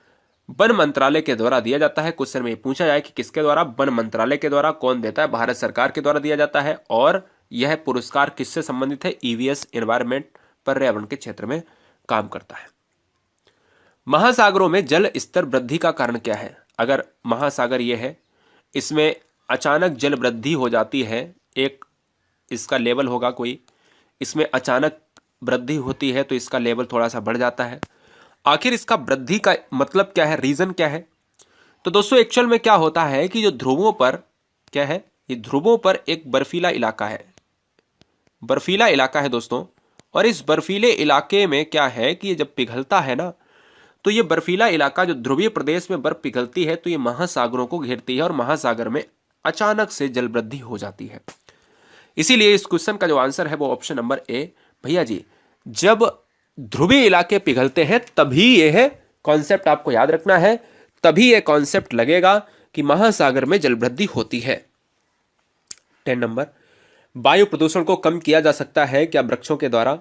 वन मंत्रालय के द्वारा दिया जाता है। क्वेश्चन में ये पूछा जाए कि किसके द्वारा, वन मंत्रालय के द्वारा। कौन देता है, भारत सरकार के द्वारा दिया जाता है। और यह पुरस्कार किससे संबंधित है, EVS एनवायरमेंट, पर्यावरण के क्षेत्र में काम करता है। महासागरों में जल स्तर वृद्धि का कारण क्या है। अगर महासागर ये है, इसमें अचानक जल वृद्धि हो जाती है, एक इसका लेवल होगा कोई, इसमें अचानक वृद्धि होती है तो इसका लेवल थोड़ा सा बढ़ जाता है। आखिर इसका वृद्धि का मतलब क्या है, रीजन क्या है। तो दोस्तों एक्चुअल में क्या होता है कि जो ध्रुवों पर क्या है, ये ध्रुवों पर एक बर्फीला इलाका है, बर्फीला इलाका है दोस्तों। और इस बर्फीले इलाके में क्या है कि ये जब पिघलता है ना, तो ये बर्फीला इलाका जो ध्रुवीय प्रदेश में बर्फ पिघलती है तो ये महासागरों को घेरती है और महासागर में अचानक से जल वृद्धि हो जाती है। इसीलिए इस क्वेश्चन का जो आंसर है वो ऑप्शन नंबर ए। भैया जी, जब ध्रुवीय इलाके पिघलते हैं तभी यह कॉन्सेप्ट आपको याद रखना है, तभी यह कॉन्सेप्ट लगेगा कि महासागर में जल वृद्धि होती है। 10 नंबर, वायु प्रदूषण को कम किया जा सकता है क्या वृक्षों के द्वारा,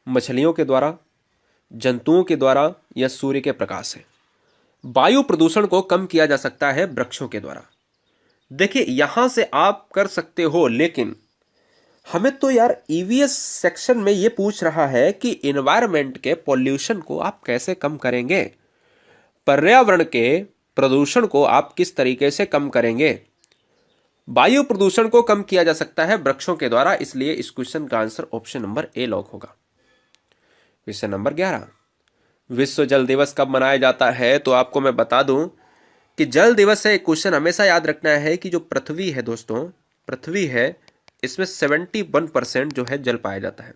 मछलियों के द्वारा, जंतुओं के द्वारा या सूर्य के प्रकाश से। वायु प्रदूषण को कम किया जा सकता है वृक्षों के द्वारा। देखिए यहां से आप कर सकते हो, लेकिन हमें तो यार ईवीएस सेक्शन में ये पूछ रहा है कि इन्वायरमेंट के पॉल्यूशन को आप कैसे कम करेंगे, पर्यावरण के प्रदूषण को आप किस तरीके से कम करेंगे। वायु प्रदूषण को कम किया जा सकता है वृक्षों के द्वारा, इसलिए इस क्वेश्चन का answer option number A lock होगा। क्वेश्चन नंबर 11, विश्व जल दिवस कब मनाया जाता है? तो आपको मैं बता दूं कि जल दिवस से एक क्वेश्चन हमेशा याद रखना है कि जो पृथ्वी है दोस्तों, पृथ्वी है, इसमें 71% जो है जल पाया जाता है।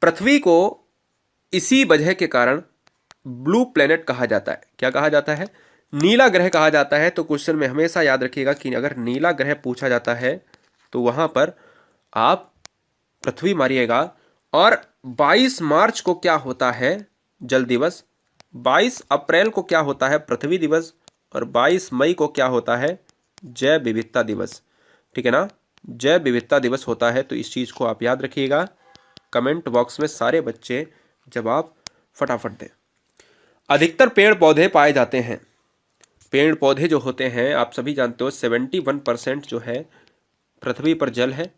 पृथ्वी को इसी वजह के कारण ब्लू प्लेनेट कहा जाता है। क्या कहा जाता है? नीला ग्रह कहा जाता है। तो क्वेश्चन में हमेशा याद रखिएगा कि अगर नीला ग्रह पूछा जाता है तो वहां पर आप पृथ्वी मारिएगा। और 22 मार्च को क्या होता है? जल दिवस। 22 अप्रैल को क्या होता है? पृथ्वी दिवस। और 22 मई को क्या होता है? जैव विविधता दिवस। ठीक है ना, जैव विविधता दिवस होता है। तो इस चीज़ को आप याद रखिएगा। कमेंट बॉक्स में सारे बच्चे जवाब फटाफट दें। अधिकतर पेड़ पौधे पाए जाते हैं। पेड़ पौधे जो होते हैं आप सभी जानते हो 71% जो है पृथ्वी पर जल है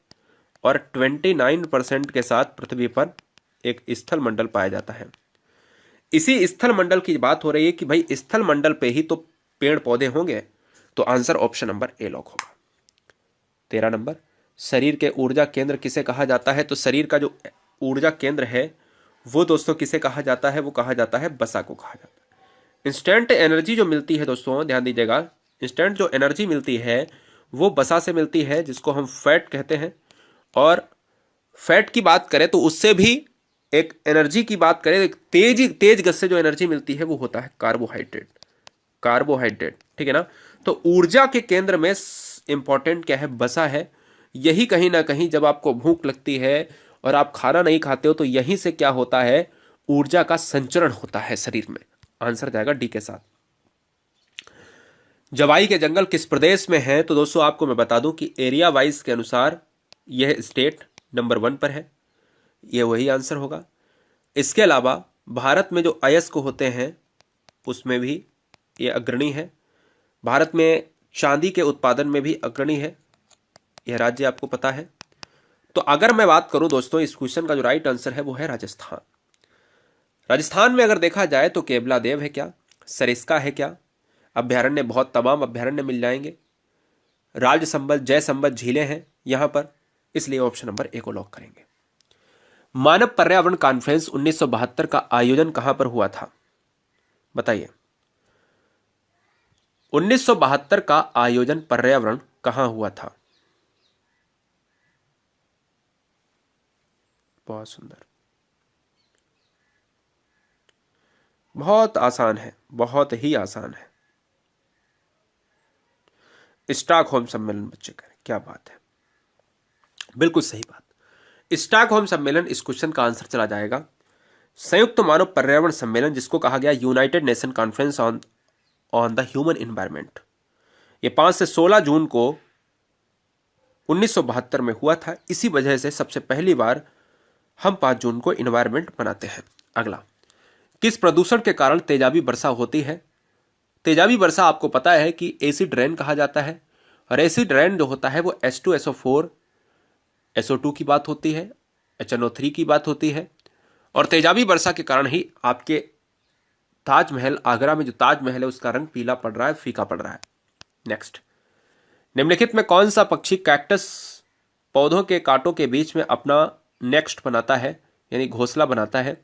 और 29% के साथ पृथ्वी पर एक स्थल मंडल पाया जाता है। इसी स्थल मंडल की बात हो रही है कि भाई स्थल मंडल पे ही तो पेड़ पौधे होंगे। तो answer option number A lock होगा। 13 नंबर, शरीर के ऊर्जा केंद्र किसे कहा जाता है? तो शरीर का जो ऊर्जा केंद्र है वो दोस्तों किसे कहा जाता है? वो कहा जाता है वसा को कहा जाता है। इंस्टेंट एनर्जी जो मिलती है दोस्तों, ध्यान दीजिएगा, इंस्टेंट जो एनर्जी मिलती है वो वसा से मिलती है, जिसको हम फैट कहते हैं। और फैट की बात करें तो उससे भी एक एनर्जी की बात करें, एक तेज गति से जो एनर्जी मिलती है वो होता है कार्बोहाइड्रेट। कार्बोहाइड्रेट, ठीक है ना। तो ऊर्जा के केंद्र में इंपॉर्टेंट क्या है? वसा है। यही कहीं ना कहीं जब आपको भूख लगती है और आप खाना नहीं खाते हो तो यहीं से क्या होता है? ऊर्जा का संचरण होता है शरीर में। आंसर जाएगा डी के साथ। जवाई के जंगल किस प्रदेश में है? तो दोस्तों आपको मैं बता दूं कि एरिया वाइज के अनुसार यह स्टेट नंबर 1 पर है। यह वही आंसर होगा। इसके अलावा भारत में जो अयस्क होते हैं उसमें भी ये अग्रणी है। भारत में चांदी के उत्पादन में भी अग्रणी है। यह राज्य आपको पता है। तो अगर मैं बात करूं दोस्तों, इस क्वेश्चन का जो राइट आंसर है वो है राजस्थान। राजस्थान में अगर देखा जाए तो केवला देव है क्या, सरिस्का है क्या, अभ्यारण्य बहुत तमाम अभ्यारण्य मिल जाएंगे, राज संबल जय संबल झीलें हैं यहां पर, इसलिए ऑप्शन नंबर ए को लॉक करेंगे। मानव पर्यावरण कॉन्फ्रेंस 1972 का आयोजन कहां पर हुआ था? बताइए। 1972 का आयोजन पर्यावरण कहां हुआ था? बहुत सुंदर, बहुत आसान है, बहुत ही आसान है। स्टॉकहोम सम्मेलन बच्चे करें, क्या बात है, बिल्कुल सही बात। स्टॉकहोम सम्मेलन इस क्वेश्चन का आंसर चला जाएगा। संयुक्त मानव पर्यावरण सम्मेलन, जिसको कहा गया United nation conference on the human environment, ये 5 से 16 जून को 1972 में हुआ था। इसी वजह से सबसे पहली बार हम 5 जून को एनवायरनमेंट मनाते हैं। अगला, किस प्रदूषण के कारण तेजाबी वर्षा होती है? तेजाबी वर्षा आपको पता है कि एसिड रेन कहा जाता है। और एसिड रेन जो होता है वो H2SO4 SO2 की बात होती है, HNO3 की बात होती है। और तेजाबी वर्षा के कारण ही आपके ताजमहल, आगरा में जो ताजमहल है उसका रंग पीला पड़ रहा है, फीका पड़ रहा है। नेक्स्ट, निम्नलिखित में कौन सा पक्षी कैक्टस पौधों के कांटों के बीच में अपना नेक्स्ट बनाता है, यानी घोंसला बनाता है?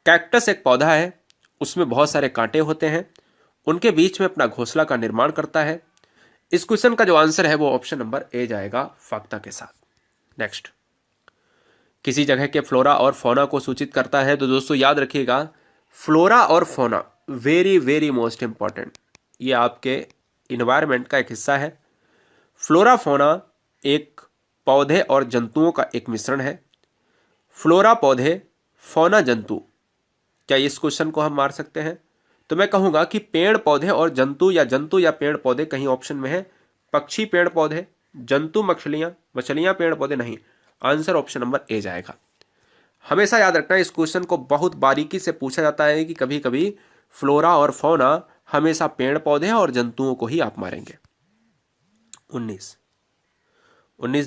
कैक्टस एक पौधा है, उसमें बहुत सारे कांटे होते हैं, उनके बीच में अपना घोंसला का निर्माण करता है। इस क्वेश्चन का जो आंसर है वो ऑप्शन नंबर ए जाएगा, फाख्ता के साथ। नेक्स्ट, किसी जगह के फ्लोरा और फौना को सूचित करता है? तो दोस्तों याद रखिएगा, फ्लोरा और fauna very very most important, ये आपके इन्वायरमेंट का एक हिस्सा है। फ्लोरा फौना एक पौधे और जंतुओं का एक मिश्रण है। फ्लोरा पौधे, फौना जंतु, क्या इस क्वेश्चन को हम मार सकते हैं? तो मैं कहूंगा कि पेड़ पौधे और जंतु या पेड़ पौधे कहीं ऑप्शन में है। पक्षी पेड़ पौधे, जंतु मछलियां पेड़ पौधे नहीं। आंसर ऑप्शन नंबर ए जाएगा। हमेशा याद रखना, इस क्वेश्चन को बहुत बारीकी से पूछा जाता है कि कभी कभी फ्लोरा और फौना हमेशा पेड़ पौधे और जंतुओं को ही आप मारेंगे। 19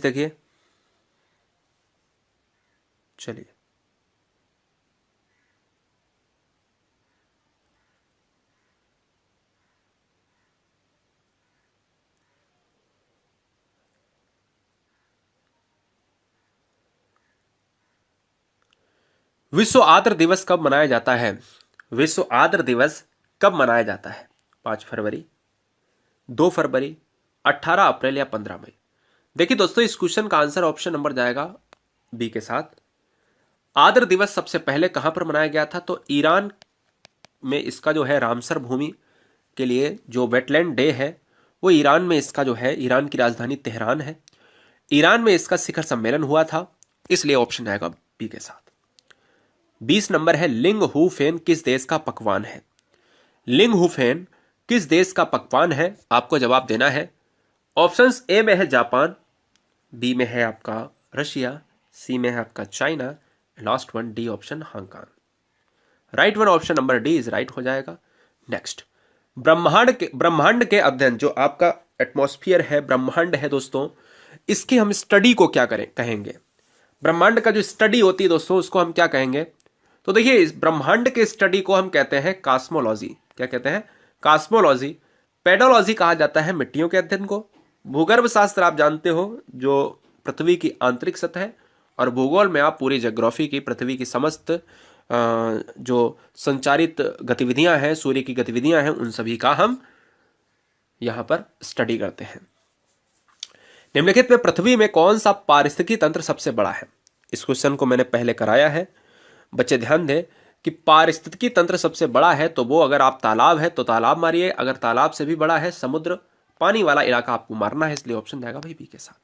देखिए, चलिए, विश्व आर्द्र दिवस कब मनाया जाता है? विश्व आर्द्र दिवस कब मनाया जाता है? 5 फरवरी, 2 फरवरी, 18 अप्रैल या 15 मई? देखिए दोस्तों, इस क्वेश्चन का आंसर ऑप्शन नंबर जाएगा बी के साथ। आर्द्र दिवस सबसे पहले कहां पर मनाया गया था? तो ईरान में इसका जो है रामसर भूमि के लिए जो वेटलैंड डे है वो ईरान में इसका जो है, ईरान की राजधानी तेहरान है, ईरान में इसका शिखर सम्मेलन हुआ था, इसलिए ऑप्शन आएगा बी के साथ। 20 नंबर है, लिंग हू फेन किस देश का पकवान है? लिंग हू फेन किस देश का पकवान है? आपको जवाब देना है। ऑप्शंस ए में है जापान, बी में है आपका रशिया, सी में है आपका China, last one D option Hong Kong. Right one option number D is right हो जाएगा। नेक्स्ट, ब्रह्मांड के अध्ययन, जो आपका एटमॉस्फेयर है, ब्रह्मांड है दोस्तों, इसकी हम स्टडी को क्या कहेंगे? ब्रह्मांड का जो स्टडी होती है दोस्तों, उसको हम क्या कहेंगे? तो देखिए, इस ब्रह्मांड के स्टडी को हम कहते हैं कॉस्मोलॉजी। क्या कहते हैं? कॉस्मोलॉजी। पेडोलॉजी कहा जाता है मिट्टियों के अध्ययन को। भूगर्भ शास्त्र आप जानते हो, जो पृथ्वी की आंतरिक सतह है, और भूगोल में आप पूरी ज्योग्राफी की, पृथ्वी की समस्त जो संचारित गतिविधियां हैं, सूर्य की गतिविधियां हैं, उन सभी का हम यहां पर स्टडी करते हैं। निम्नलिखित में पृथ्वी में कौन सा पारिस्थितिकी तंत्र सबसे बड़ा है? इस क्वेश्चन को मैंने पहले कराया है, बच्चे ध्यान दें कि पारिस्थितिकी तंत्र सबसे बड़ा है तो वो, अगर आप तालाब है तो तालाब मारिए, अगर तालाब से भी बड़ा है समुद्र, पानी वाला इलाका आपको मारना है, इसलिए ऑप्शन जाएगा भाई बी के साथ।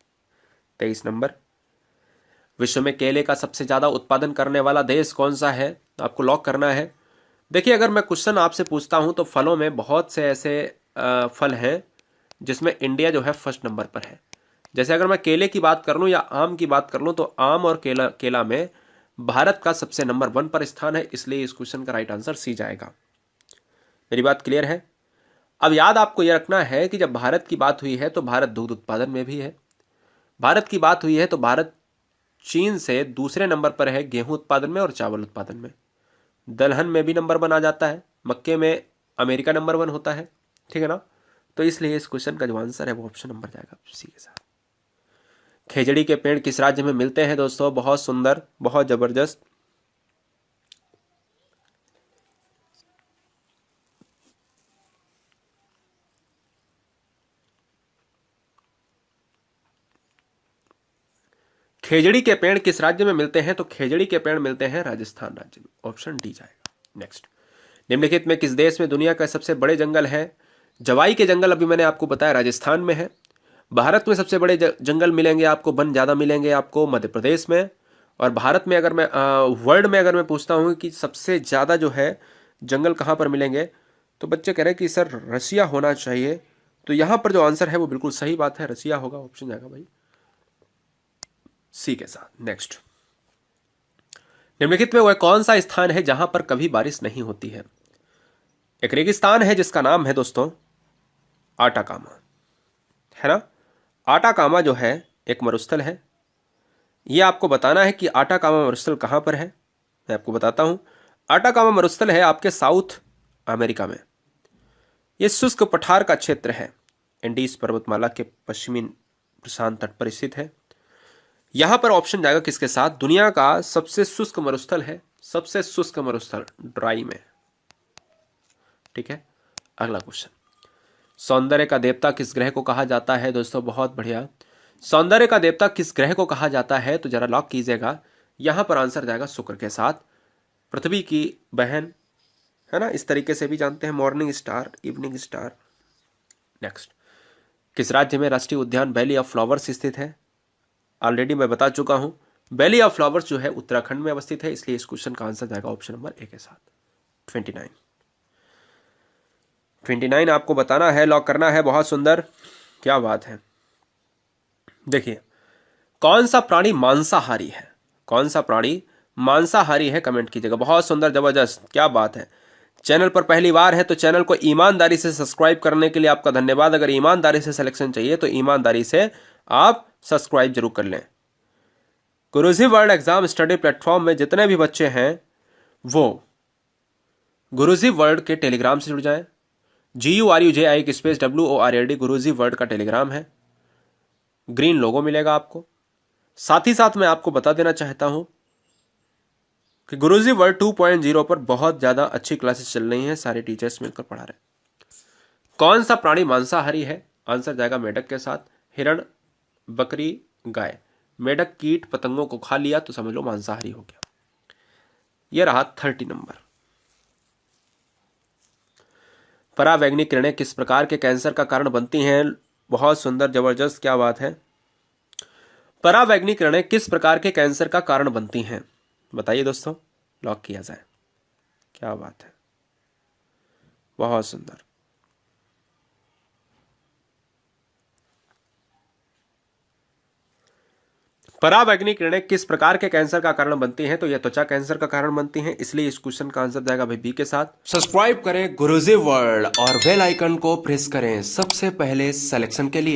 23 नंबर, विश्व में केले का सबसे ज्यादा उत्पादन करने वाला देश कौन सा है? आपको लॉक करना है। देखिए, अगर मैं क्वेश्चन आपसे पूछता हूं तो फलों में बहुत से ऐसे फल हैं जिसमें इंडिया जो है फर्स्ट नंबर पर है। जैसे अगर मैं केले की बात कर लूं या आम की बात कर लूं, तो आम और केला में भारत का सबसे नंबर 1 पर स्थान है, इसलिए इस क्वेश्चन का राइट आंसर सी जाएगा। मेरी बात क्लियर है? अब याद आपको यह रखना है कि जब भारत की बात हुई है तो भारत दूध उत्पादन में भी है, भारत की बात हुई है तो भारत चीन से दूसरे नंबर पर है गेहूं उत्पादन में और चावल उत्पादन में, दलहन में भी नंबर 1 आ जाता है, मक्के में अमेरिका नंबर 1 होता है, ठीक है ना? तो इसलिए इस क्वेश्चन का जो आंसर है वो ऑप्शन नंबर जाएगा सी के साथ। खेजड़ी के पेड़ किस राज्य में मिलते हैं दोस्तों? बहुत सुंदर, बहुत जबरदस्त। खेजड़ी के पेड़ किस राज्य में मिलते हैं? तो खेजड़ी के पेड़ मिलते हैं राजस्थान राज्य में, ऑप्शन डी जाएगा। नेक्स्ट, निम्नलिखित में किस देश में दुनिया का सबसे बड़े जंगल है? जवाई के जंगल अभी मैंने आपको बताया राजस्थान में है। भारत में सबसे बड़े जंगल मिलेंगे आपको, वन ज़्यादा मिलेंगे आपको मध्य प्रदेश में। और भारत में अगर मैं वर्ल्ड में अगर मैं पूछता हूँ कि सबसे ज़्यादा जो है जंगल कहाँ पर मिलेंगे, तो बच्चे कह रहे हैं कि सर रसिया होना चाहिए। तो यहाँ पर जो आंसर है वो बिल्कुल सही बात है, रसिया होगा, ऑप्शन जाएगा भाई सी के साथ। नेक्स्ट, निम्नलिखित में वह कौन सा स्थान है जहां पर कभी बारिश नहीं होती है? एक रेगिस्तान है जिसका नाम है दोस्तों आटाकामा, है ना? आटाकामा जो है एक मरुस्थल है। यह आपको बताना है कि आटाकामा मरुस्थल कहां पर है। मैं आपको बताता हूं, आटाकामा मरुस्थल है आपके साउथ अमेरिका में। यह शुष्क पठार का क्षेत्र है, एंडीज पर्वतमाला के पश्चिमी प्रशांत तट पर स्थित है। यहां पर ऑप्शन जाएगा किसके साथ? दुनिया का सबसे शुष्क मरुस्थल है, सबसे शुष्क मरुस्थल ड्राई में, ठीक है। अगला क्वेश्चन, सौंदर्य का देवता किस ग्रह को कहा जाता है? दोस्तों बहुत बढ़िया, सौंदर्य का देवता किस ग्रह को कहा जाता है? तो जरा लॉक कीजिएगा, यहां पर आंसर जाएगा शुक्र के साथ, पृथ्वी की बहन, है ना? इस तरीके से भी जानते हैं, morning star, evening star. Next, किस राज्य में राष्ट्रीय उद्यान वैली ऑफ फ्लावर्स स्थित है? ऑलरेडी मैं बता चुका हूं, वैली ऑफ फ्लावर्स जो है उत्तराखंड में अवस्थित है, इसलिए इस क्वेश्चन का आंसर जाएगा ऑप्शन नंबर ए के साथ। 29 आपको बताना है, लॉक करना है। बहुत सुंदर, क्या बात है। देखिए, कौन सा प्राणी मांसाहारी है? कौन सा प्राणी मांसाहारी है? कमेंट कीजिएगा। बहुत सुंदर, जबरदस्त, क्या बात है। चैनल पर पहली बार है तो चैनल को ईमानदारी से सब्सक्राइब करने के लिए आपका धन्यवाद। अगर ईमानदारी से सिलेक्शन चाहिए तो ईमानदारी से आप सब्सक्राइब जरूर कर लें। गुरुजी वर्ल्ड एग्जाम स्टडी प्लेटफॉर्म में जितने भी बच्चे हैं वो गुरुजी वर्ल्ड के टेलीग्राम से जुड़ जाएं। GURUJI गुरुजी वर्ल्ड का टेलीग्राम है, ग्रीन लोगो मिलेगा आपको। साथ ही साथ मैं आपको बता देना चाहता हूं कि गुरुजी वर्ल्ड 2.0 पर बहुत ज्यादा अच्छी क्लासेस चल रही हैं, सारे टीचर्स मिलकर पढ़ा रहे हैं। कौन सा प्राणी मांसाहारी है? आंसर जाएगा मेढक के साथ। हिरण, बकरी, गाय। मेढक कीट पतंगों को खा लिया तो समझ लो मांसाहारी हो गया। यह रहा 30 नंबर। परावैंगनी किरणें किस प्रकार के कैंसर का कारण बनती हैं? बहुत सुंदर, जबरदस्त, क्या बात है। परावैंगनी किरणें किस प्रकार के कैंसर का कारण बनती हैं? बताइए दोस्तों, लॉक किया जाए। क्या बात है, बहुत सुंदर। परावैंगनी किरणें किस प्रकार के कैंसर का कारण बनती हैं? तो यह त्वचा कैंसर का कारण बनती हैं, इसलिए इस क्वेश्चन का आंसर जाएगा भाई बी के साथ। सब्सक्राइब करें गुरुजी वर्ल्ड और बेल आइकन को प्रेस करें सबसे पहले सिलेक्शन के लिए।